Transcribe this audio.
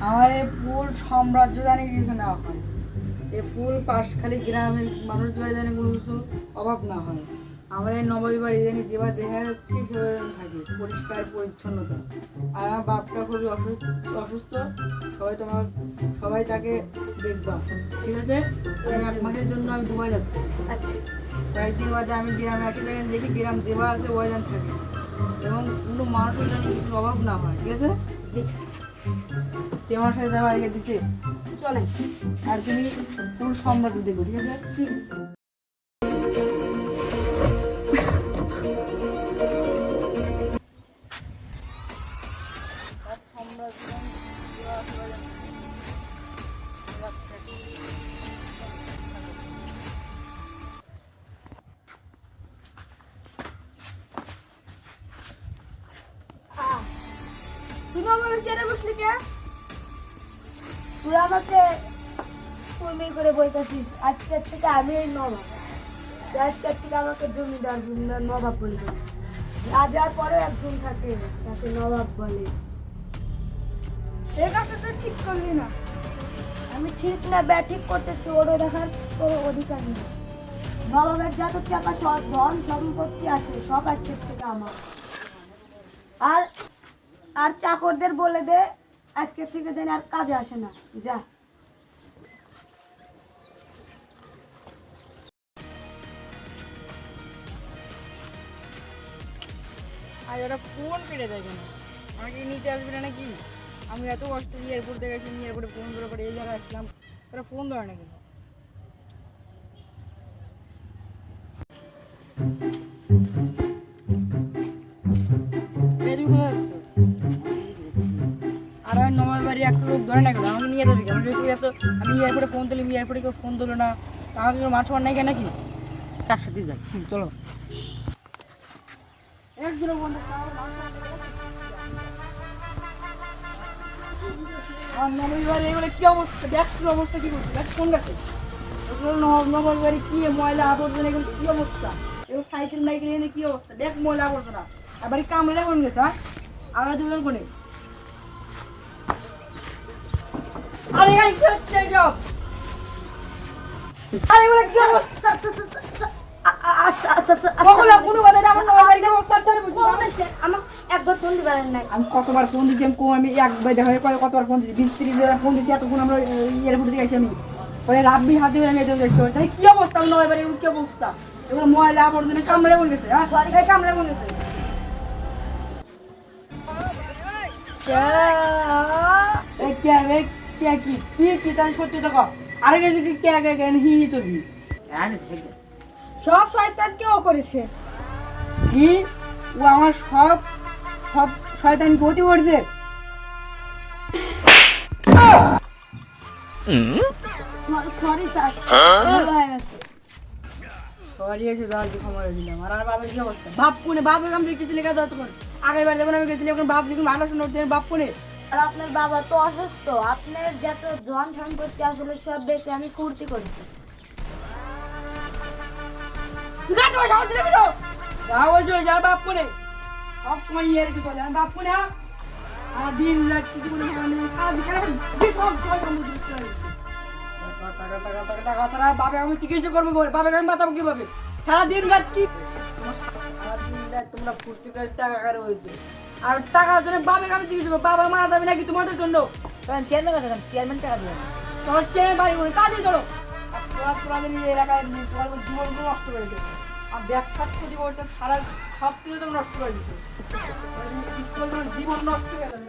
আমার এই ফুল সাম্রাজ্য জানি কিছু না হয়, এই ফুল পাশখালি গ্রামের মানুষ ধরে জানি কোনো কিছু অভাব না হয়। আমার এই নবাবী বাড়ি জানি যেভাবে দেখা যাচ্ছে সেভাবে থাকে, পরিষ্কার পরিচ্ছন্নতা। আর আমার বাপটা খুবই অসুস্থ, সবাই তাকে দেখবা, ঠিক আছে? আমি 1 মাসের জন্য আমি দুবাই যাচ্ছি। আচ্ছা, কয়েকদিন বাদে আমি গ্রামে একই জায়গায় দেখি গ্রাম যেভাবে আছে ওই জান থাকে, এবং কোনো মানুষের জানি কিছু অভাব না হয়, ঠিক আছে? জি তুই আমার সাথে যাওয়া আগে দিতে, চলেন। আর তুমি ফুল সাম্রাজ্য দেখো, ঠিক আছে? তুমি আমার চেয়ারে বসলি কে? তুই আমাকে তুমি করে বলতেছিস আজকের থেকে আমি নবাব, আজকের থেকে আমাকে জমিদার নবাব বলবে। রাজার পরে একজন থাকে তাকে নবাব বলে। এই কাজটা তুই ঠিক করলি না। আমি ঠিক না ঠিক করতেছি, ওটা দেখার কোনো অধিকার নেই। নবাবের যত টাকা ধন সম্পত্তি আছে সব আজকের থেকে আমার। আর আর চাকরদের বলে দে আজকের থেকে যেন আর কাজে আসে না, যা। আর ওরা ফোন কেটে দেয় কেন? আমাকে নিতে আসবে না নাকি? আমি এত কষ্ট এয়ারপোর্ট থেকে গেছি, এয়ারপোর্টে ফোন করে পরে এই জায়গায় আসলাম, ওরা ফোন ধরে না কেন? এই তুমি কোথায় যাচ্ছ? আর আমি নমাজ বাড়ি একটা লোক ধরে না কেন? আমাকে নিয়ে যাবে কেন? আমি এয়ারপোর্টে ফোন তুলি, এয়ারপোর্টে কেউ ফোন তুলো না, আমার জন্য মান সম্মান নাই কেন নাকি? কার সাথে যাই, চলো। একজনের বন্ধু আমার নবী বাড়ি এগুলো কি অবস্থা? ব্যাগসুর অবস্থা কি করছে? ব্যাগ কোন গাছে? নবী বাড়ি কি ময়লা আবর্জনা, এগুলো কি অবস্থা? এগুলো সাইকেল মাইকেল এনে কি অবস্থা? ব্যাগ ময়লা আবর্জনা, আবার কামড়ে কোন গেছে? হ্যাঁ, আমরা দুজন কোনে? আরে এখানে কি হচ্ছে সব? আরে এগুলো কি অবস্থা? আমি কতবার ফোন দিচ্ছি, আমি একবার দেখা কতবার ফোন দিচ্ছি, 20-30 ফোন দিচ্ছি, এতক্ষণ আমরা এয়ারপোর্ট থেকে গেছি। আমি পরে রাব্বি হাতে আমি এতে দেখতে পাই কি অবস্থা, অন্য এবার এগুলো কি অবস্থা? এগুলো ময়লা আবর্জনা কামড়ে বলে গেছে। হ্যাঁ, কামড়ে বলে গেছে। সত্যি তো আরে গেছে হি চলবি সব শয়তান কেউ করেছে। কি ও আমার সব সব শয়তান গতি করছে? সরি স্যার, ভুল হয়ে গেছে। সরি এসে যাওয়ার কি ক্ষমা দিলাম। আর আমার বাবার কি অবস্থা? বাপ কোনে? বাপের আমি দেখতেছি লেখা দাও তখন। আগের বার যখন আমি গেছিলাম এখন বাপ যখন ভালো শুনে উঠতে বাপ কোনে? আর আপনার বাবা তো অসুস্থ, আপনার যত ধন সম্পত্তি আসলে সব বেঁচে আমি ফুর্তি করেছি। বাপ কোনে? সব সময় ইয়ে রেখে চলে বাপ কোনে? আর দিন রাত কিছু বলে বাবা আমি চিকিৎসা করবো, বাবাকে আমি বাঁচাবো কিভাবে? সারাদিন রাত কি সারাদিন রাত তোমরা ফুর্তি করে টাকা কারে হয়েছে, আর টাকার জন্য বাবাকে আমি চিকিৎসা করবো। বাবা মারা যাবে নাকি তোমাদের জন্য? চেয়ারম্যান কাছে চেয়ারম্যান টাকা দিবেন, তোমার চেয়ারম্যান বাড়ি করে কাজে চলো। আর তোরা এলাকায় তোমার জীবন নষ্ট করে দিচ্ছে, আর ব্যবসা ক্ষতি করতে সারা সব কিছু নষ্ট করে দিচ্ছে, জীবন নষ্ট করে যাবে।